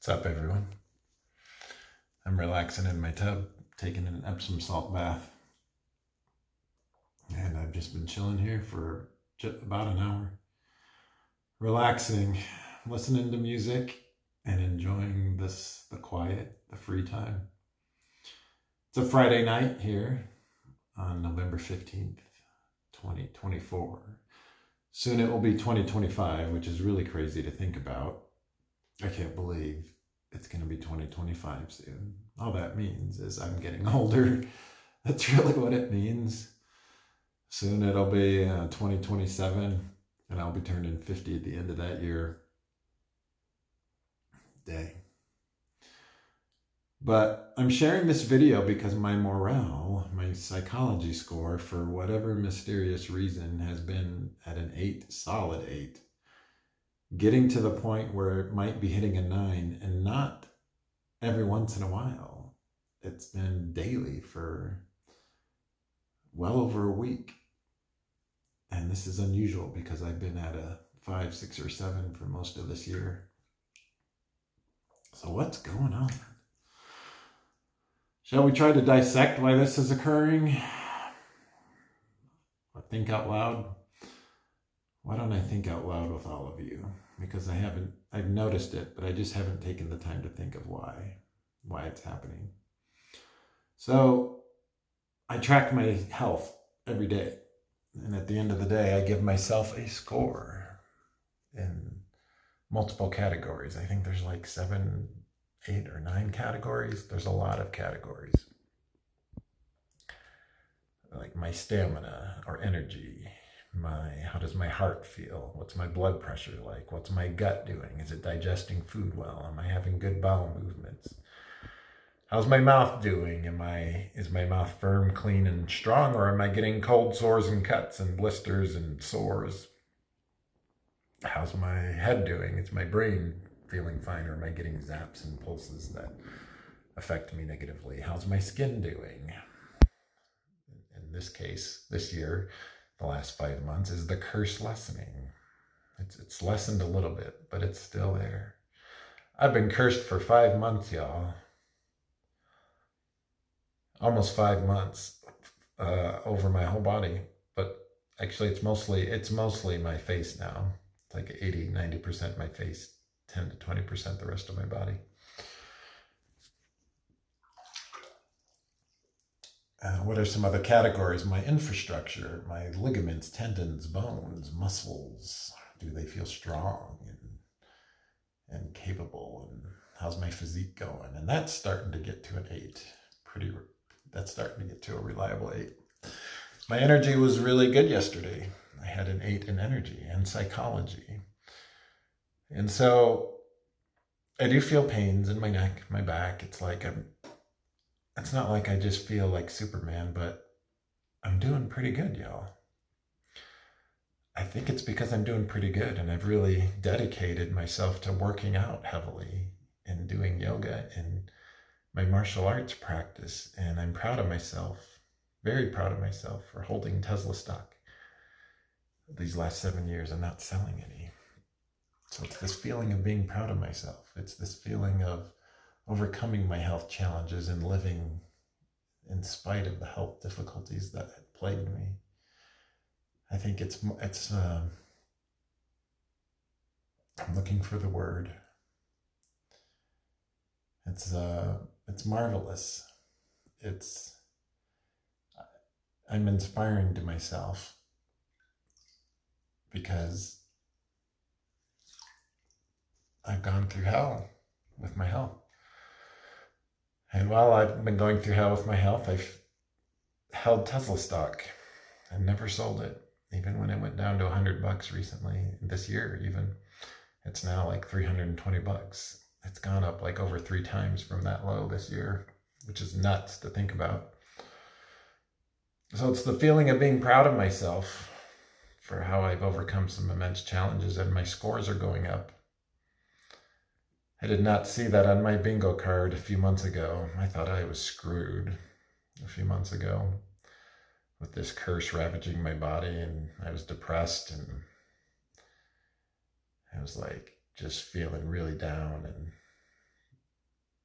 What's up, everyone? I'm relaxing in my tub, taking an Epsom salt bath. And I've just been chilling here for about an hour, relaxing, listening to music, and enjoying the quiet, the free time. It's a Friday night here on November 15th, 2024. Soon it will be 2025, which is really crazy to think about. I can't believe it's going to be 2025 soon. All that means is I'm getting older. That's really what it means. Soon it'll be 2027, and I'll be turning 50 at the end of that year. Day. But I'm sharing this video because my morale, my psychology score, for whatever mysterious reason, has been at an 8, solid 8. Getting to the point where it might be hitting a 9, and not every once in a while. It's been daily for well over a week. And this is unusual because I've been at a 5, 6, or 7 for most of this year. So what's going on? Shall we try to dissect why this is occurring? Or think out loud? Why don't I think out loud with all of you? Because I've noticed it, but I just haven't taken the time to think of why it's happening. So I track my health every day. And at the end of the day, I give myself a score in multiple categories. I think there's like 7, 8, or 9 categories. There's a lot of categories. Like my stamina or energy. How does my heart feel? What's my blood pressure like? What's my gut doing? Is it digesting food well? Am I having good bowel movements? How's my mouth doing? Is my mouth firm, clean, and strong, or am I getting cold sores and cuts and blisters and sores? How's my head doing? Is my brain feeling fine, or am I getting zaps and pulses that affect me negatively? How's my skin doing? In this case, this year, the last 5 months, is the curse lessening. It's lessened a little bit, but it's still there. I've been cursed for 5 months, y'all. Almost 5 months over my whole body. But actually, it's mostly my face now. It's like 80, 90% my face, 10 to 20% the rest of my body. What are some other categories? My infrastructure, my ligaments, tendons, bones, muscles. Do they feel strong and capable? And how's my physique going? And that's starting to get to an 8. That's starting to get to a reliable 8. My energy was really good yesterday. I had an 8 in energy and psychology. And so I do feel pains in my neck, my back. It's not like I just feel like Superman, but I'm doing pretty good, y'all. I think it's because I'm doing pretty good, and I've really dedicated myself to working out heavily and doing yoga and my martial arts practice, and I'm proud of myself, very proud of myself for holding Tesla stock these last 7 years and not selling any. So it's this feeling of being proud of myself. It's this feeling of overcoming my health challenges and living in spite of the health difficulties that had plagued me. I think I'm looking for the word. It's marvelous. I'm inspiring to myself because I've gone through hell with my health. And while I've been going through hell with my health, I've held Tesla stock and never sold it. Even when it went down to $100 recently, this year even, it's now like $320. It's gone up like over 3 times from that low this year, which is nuts to think about. So it's the feeling of being proud of myself for how I've overcome some immense challenges, and my scores are going up. I did not see that on my bingo card a few months ago. I thought I was screwed a few months ago with this curse ravaging my body, and I was depressed, and I was like just feeling really down, and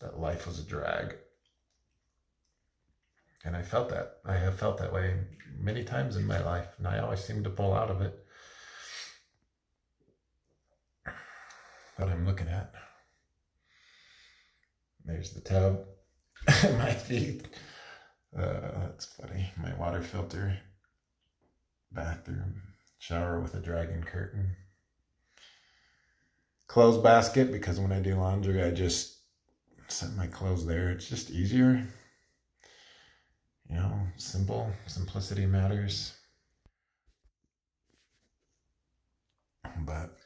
that life was a drag. And I felt that. I have felt that way many times in my life, and I always seem to pull out of it. What I'm looking at. There's the tub. My feet. That's funny. My water filter. Bathroom. Shower with a dragon curtain. Clothes basket, because when I do laundry, I just set my clothes there. It's just easier. You know, simple. Simplicity matters. But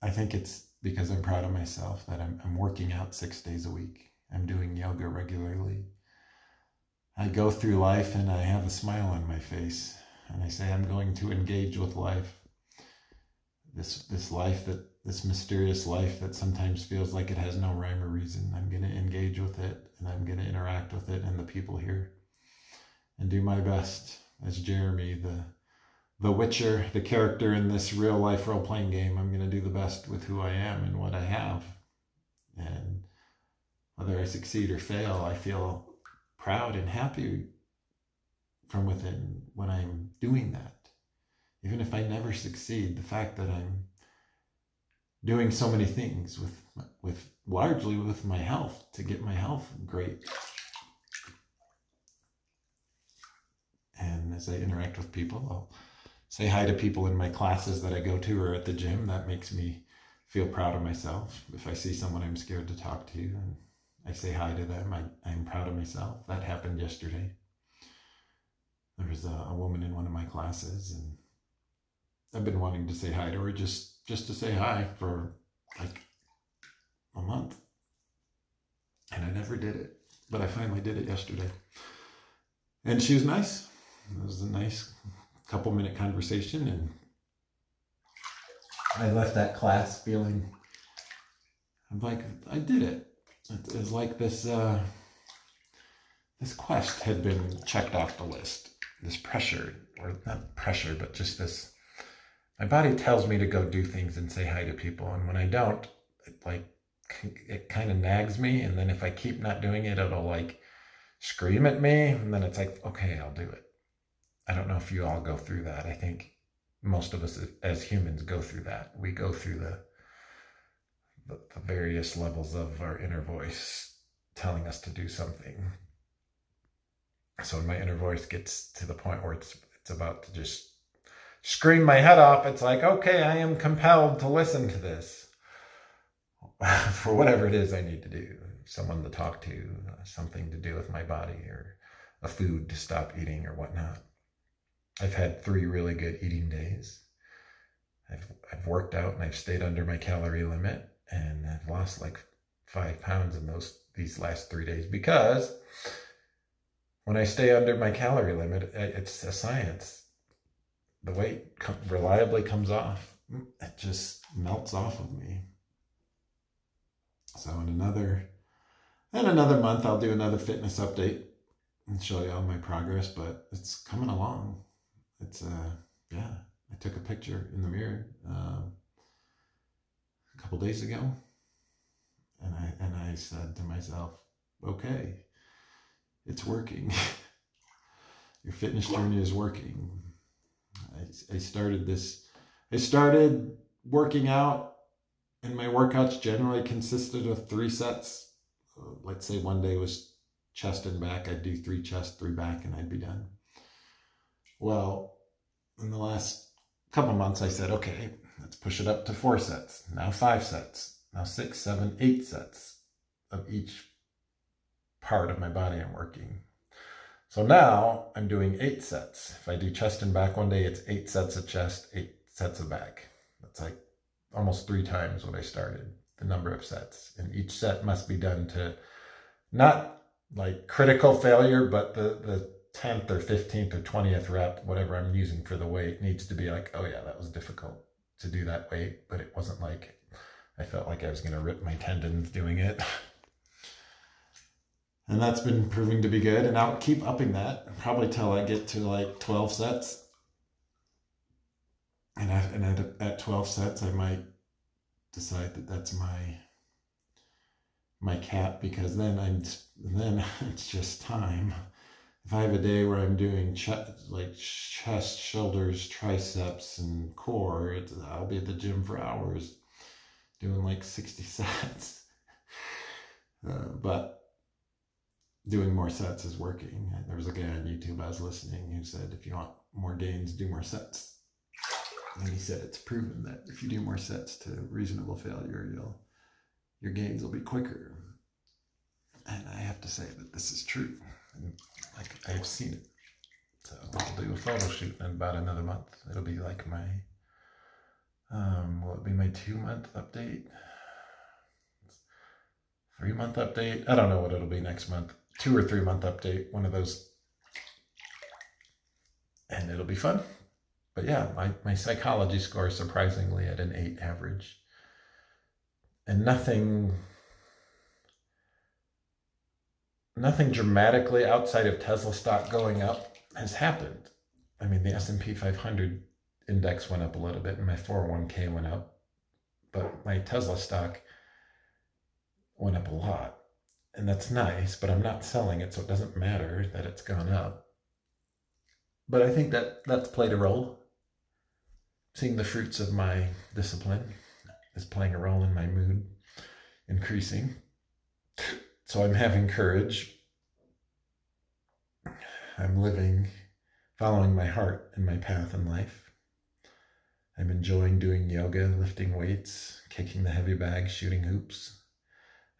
I think it's because I'm proud of myself that I'm working out 6 days a week. I'm doing yoga regularly. I go through life and I have a smile on my face. And I say I'm going to engage with life. This life, this mysterious life that sometimes feels like it has no rhyme or reason. I'm going to engage with it, and I'm going to interact with it and the people here. And do my best as Jeremy, the Witcher, the character in this real life role-playing game. I'm going to do the best with who I am and what I have. And whether I succeed or fail, I feel proud and happy from within when I'm doing that. Even if I never succeed, the fact that I'm doing so many things with largely with my health to get my health great. And as I interact with people, I'll say hi to people in my classes that I go to or at the gym. That makes me feel proud of myself. If I see someone I'm scared to talk to and I say hi to them, I'm proud of myself. That happened yesterday. There was a woman in one of my classes, and I've been wanting to say hi to her just to say hi for like a month. And I never did it, but I finally did it yesterday. And she was nice. It was a nice couple-minute conversation, and I left that class feeling, I'm like, I did it. It was like this quest had been checked off the list. This pressure, or not pressure, but just this, my body tells me to go do things and say hi to people. And when I don't, it kind of nags me. And then if I keep not doing it, it'll like scream at me. And then it's like, okay, I'll do it. I don't know if you all go through that. I think most of us as humans go through that. We go through the various levels of our inner voice telling us to do something. So when my inner voice gets to the point where it's about to just scream my head off, it's like, okay, I am compelled to listen to this for whatever it is I need to do. Someone to talk to, something to do with my body, or a food to stop eating or whatnot. I've had 3 really good eating days. I've worked out and I've stayed under my calorie limit, and I've lost like 5 pounds in these last 3 days, because when I stay under my calorie limit, it's a science. The weight reliably comes off. It just melts off of me. So in another month, I'll do another fitness update and show you all my progress, but it's coming along. It's, yeah, I took a picture in the mirror a couple days ago, and I said to myself, okay, it's working. Your fitness journey is working. I started working out, and my workouts generally consisted of 3 sets. Let's say one day was chest and back. I'd do 3 chest, 3 back, and I'd be done. Well, in the last couple months, I said, okay, let's push it up to 4 sets. Now 5 sets. Now 6, 7, 8 sets of each part of my body I'm working. So now I'm doing 8 sets. If I do chest and back one day, it's 8 sets of chest, 8 sets of back. That's like almost 3 times what I started, the number of sets. And each set must be done to not like critical failure, but the 10th or 15th or 20th rep, whatever I'm using for the weight, needs to be like, oh yeah, that was difficult to do that weight, but it wasn't like I felt like I was going to rip my tendons doing it. And that's been proving to be good. And I'll keep upping that probably till I get to like 12 sets. And at 12 sets, I might decide that my cat, because then it's just time. If I have a day where I'm doing like chest, shoulders, triceps, and core, I'll be at the gym for hours doing like 60 sets. But doing more sets is working. There was a guy on YouTube I was listening who said, if you want more gains, do more sets. And he said it's proven that if you do more sets to reasonable failure, your gains will be quicker. And I have to say that this is true. And like, I've seen it. So I'll do a photo shoot in about another month. It'll be like my, will it be my 2-month update? 3-month update? I don't know what it'll be next month. 2 or 3 month update, one of those. And it'll be fun. But yeah, my psychology score is surprisingly at an 8 average. And nothing dramatically outside of Tesla stock going up has happened. I mean, the S&P 500 index went up a little bit and my 401k went up, but my Tesla stock went up a lot. And that's nice, but I'm not selling it, so it doesn't matter that it's gone up. But I think that's played a role. Seeing the fruits of my discipline is playing a role in my mood increasing. So I'm having courage. I'm living, following my heart and my path in life. I'm enjoying doing yoga, lifting weights, kicking the heavy bag, shooting hoops.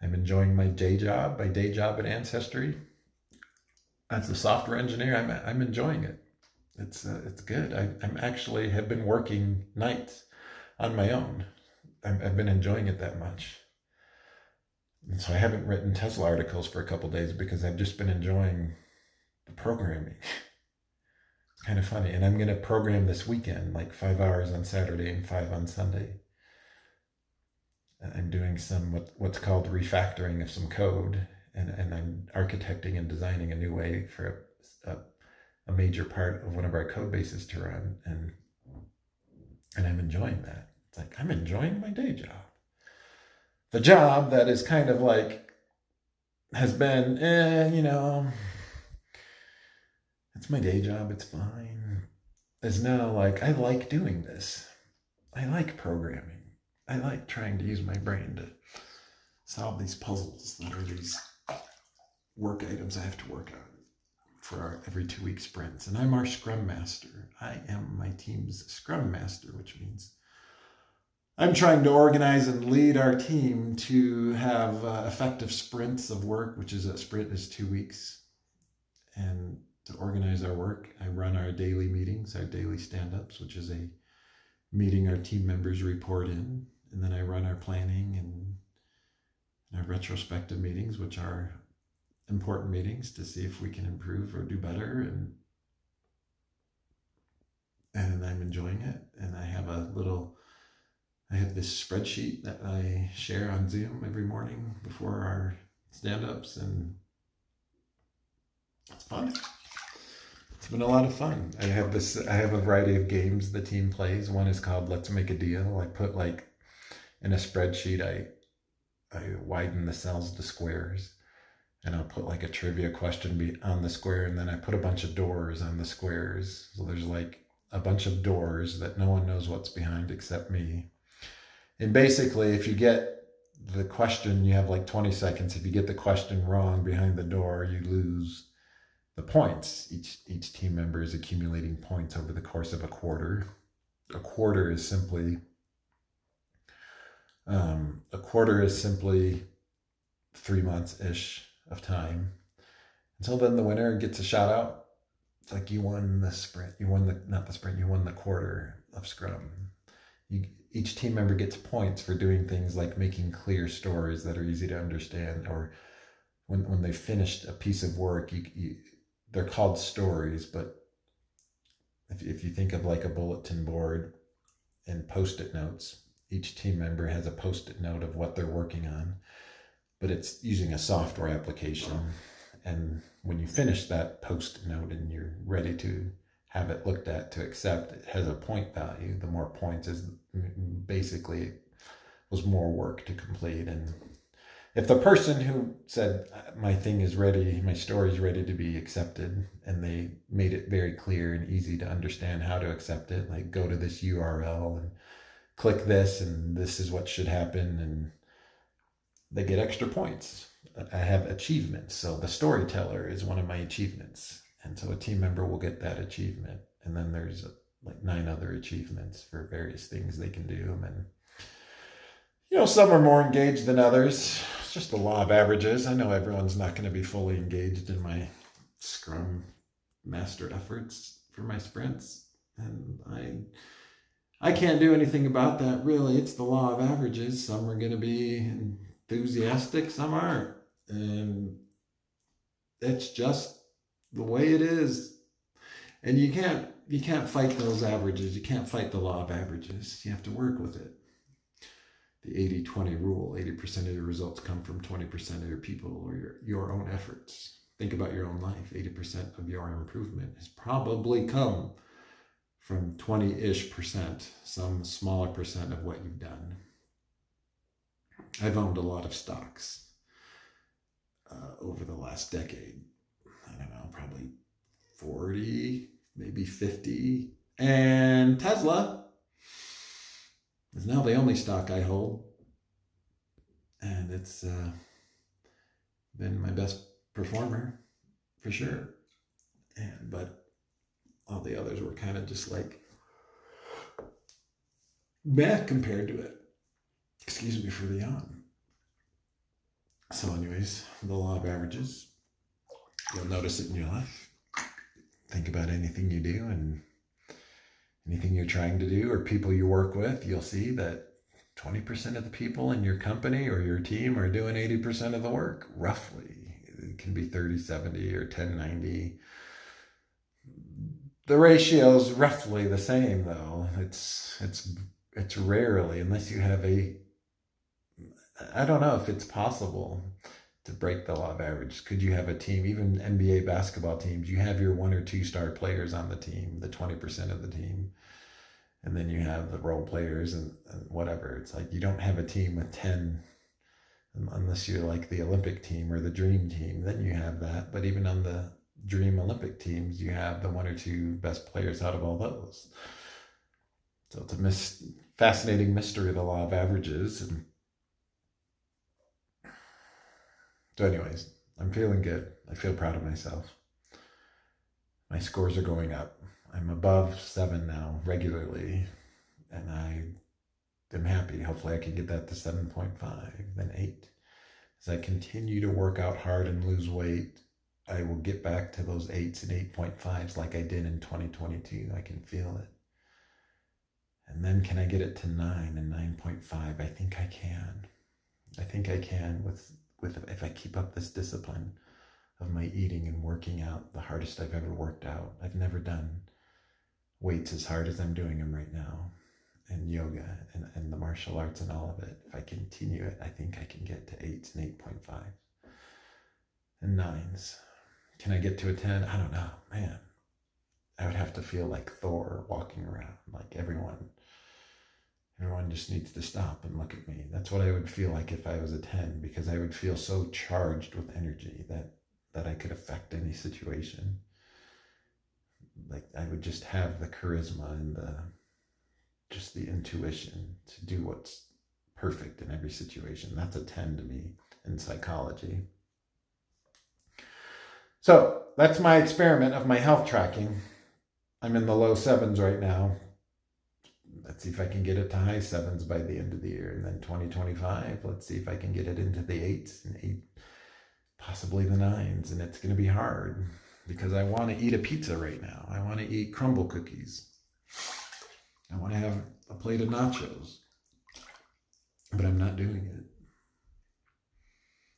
I'm enjoying my day job at Ancestry. As a software engineer, I'm enjoying it. It's good. I'm actually have been working nights on my own. I've been enjoying it that much. And so I haven't written Tesla articles for a couple of days because I've just been enjoying the programming. It's kind of funny. And I'm going to program this weekend, like 5 hours on Saturday and 5 on Sunday. I'm doing some what's called refactoring of some code, and I'm architecting and designing a new way for a major part of one of our code bases to run, and I'm enjoying that. It's like I'm enjoying my day job. The job that is kind of like has been, it's my day job, it's fine, is now like, I like doing this. I like programming. I like trying to use my brain to solve these puzzles that are these work items I have to work on for our every 2-week sprints. And I'm our Scrum Master. I am my team's Scrum Master, which means I'm trying to organize and lead our team to have effective sprints of work, which is a sprint is 2 weeks. And to organize our work, I run our daily meetings, our daily stand-ups, which is a meeting our team members report in. And then I run our planning and our retrospective meetings, which are important meetings to see if we can improve or do better. And I'm enjoying it. And I have this spreadsheet that I share on Zoom every morning before our stand-ups, and it's fun. It's been a lot of fun. I have a variety of games the team plays. One is called Let's Make a Deal. I put like in a spreadsheet, I widen the cells to squares, and I'll put like a trivia question on the square, and then I put a bunch of doors on the squares. So there's like a bunch of doors that no one knows what's behind except me. And basically, if you get the question, you have like 20 seconds. If you get the question wrong behind the door, you lose the points. Each team member is accumulating points over the course of a quarter. A quarter is simply 3 months-ish of time. Until then, the winner gets a shout out. It's like you won the sprint. You won the quarter of Scrum. Each team member gets points for doing things like making clear stories that are easy to understand, or when they finished a piece of work, they're called stories, but if you think of like a bulletin board and Post-it notes, each team member has a Post-it note of what they're working on, but it's using a software application. And when you finish that Post-it note and you're ready to have it looked at to accept, it has a point value. The more points is basically was more work to complete. And if the person who said my thing is ready, my story is ready to be accepted, and they made it very clear and easy to understand how to accept it, like go to this URL and click this and this is what should happen, and they get extra points. I have achievements. So the storyteller is one of my achievements. And so a team member will get that achievement. And then there's like 9 other achievements for various things they can do. And, some are more engaged than others. It's just the law of averages. I know everyone's not going to be fully engaged in my Scrum master efforts for my sprints. And I can't do anything about that, really. It's the law of averages. Some are going to be enthusiastic, some aren't. And it's just the way it is. And you can't fight those averages. You can't fight the law of averages. You have to work with it. The 80-20 rule, 80% of your results come from 20% of your people or your own efforts. Think about your own life. 80% of your improvement has probably come from 20-ish%, some smaller percent of what you've done. I've owned a lot of stocks over the last decade. I don't know, probably 40, maybe 50. And Tesla is now the only stock I hold. And it's been my best performer for sure. But all the others were kind of just like meh compared to it. Excuse me for the yawn. So anyways, the law of averages. You'll notice it in your life. Think about anything you do and anything you're trying to do or people you work with. You'll see that 20% of the people in your company or your team are doing 80% of the work, roughly. It can be 30-70 or 10-90. The ratio is roughly the same, though. It's rarely, unless you have I don't know if it's possible to break the law of averages. Could you have a team, even NBA basketball teams, you have your 1 or 2 star players on the team, the 20% of the team, and then you have the role players and whatever. It's like you don't have a team with 10, unless you're like the Olympic team or the dream team, then you have that. But even on the dream Olympic teams, you have the 1 or 2 best players out of all those. So it's a fascinating mystery of the law of averages. And so anyways, I'm feeling good. I feel proud of myself. My scores are going up. I'm above 7 now regularly, and I am happy. Hopefully I can get that to 7.5, then 8. As I continue to work out hard and lose weight, I will get back to those 8s and 8.5s like I did in 2022. I can feel it. And then can I get it to 9 and 9.5? I think I can. I think I can with if I keep up this discipline of my eating and working out, the hardest I've ever worked out. I've never done weights as hard as I'm doing them right now, and yoga and the martial arts and all of it. If I continue it, I think I can get to 8s and 8.5 and 9s. Can I get to a 10? I don't know, man. I would have to feel like Thor walking around, like everyone just needs to stop and look at me. That's what I would feel like if I was a 10, because I would feel so charged with energy that I could affect any situation. Like I would just have the charisma and the intuition to do what's perfect in every situation. That's a 10 to me in psychology. So that's my experiment of my health tracking. I'm in the low 7s right now. Let's see if I can get it to high 7s by the end of the year. And then 2025, let's see if I can get it into the 8s and possibly the 9s. And it's going to be hard because I want to eat a pizza right now. I want to eat crumble cookies. I want to have a plate of nachos. But I'm not doing it.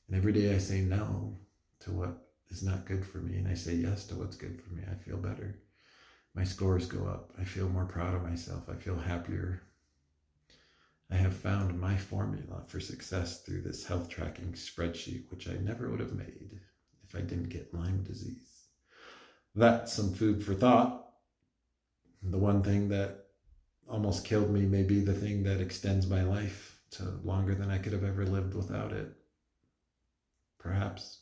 And every day I say no to what is not good for me, and I say yes to what's good for me. I feel better. My scores go up. I feel more proud of myself. I feel happier. I have found my formula for success through this health tracking spreadsheet, which I never would have made if I didn't get Lyme disease. That's some food for thought. The one thing that almost killed me may be the thing that extends my life to longer than I could have ever lived without it. Perhaps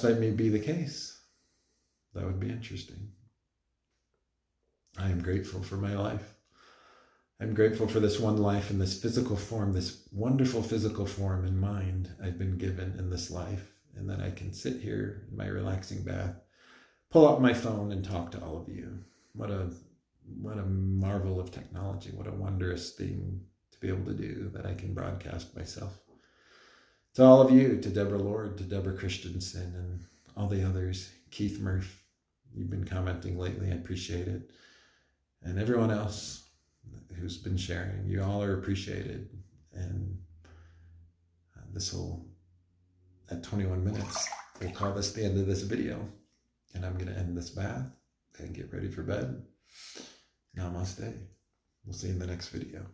that may be the case. That would be interesting. I am grateful for my life. I'm grateful for this one life in this physical form, this wonderful physical form and mind I've been given in this life, and that I can sit here in my relaxing bath, pull out my phone and talk to all of you. What a marvel of technology. What a wondrous thing to be able to do, that I can broadcast myself. To all of you, to Deborah Lord, to Deborah Christensen, and all the others, Keith Murph, you've been commenting lately, I appreciate it. And everyone else who's been sharing, you all are appreciated. And this will, at 21 minutes, we'll call this the end of this video. And I'm going to end this bath and get ready for bed. Namaste. We'll see you in the next video.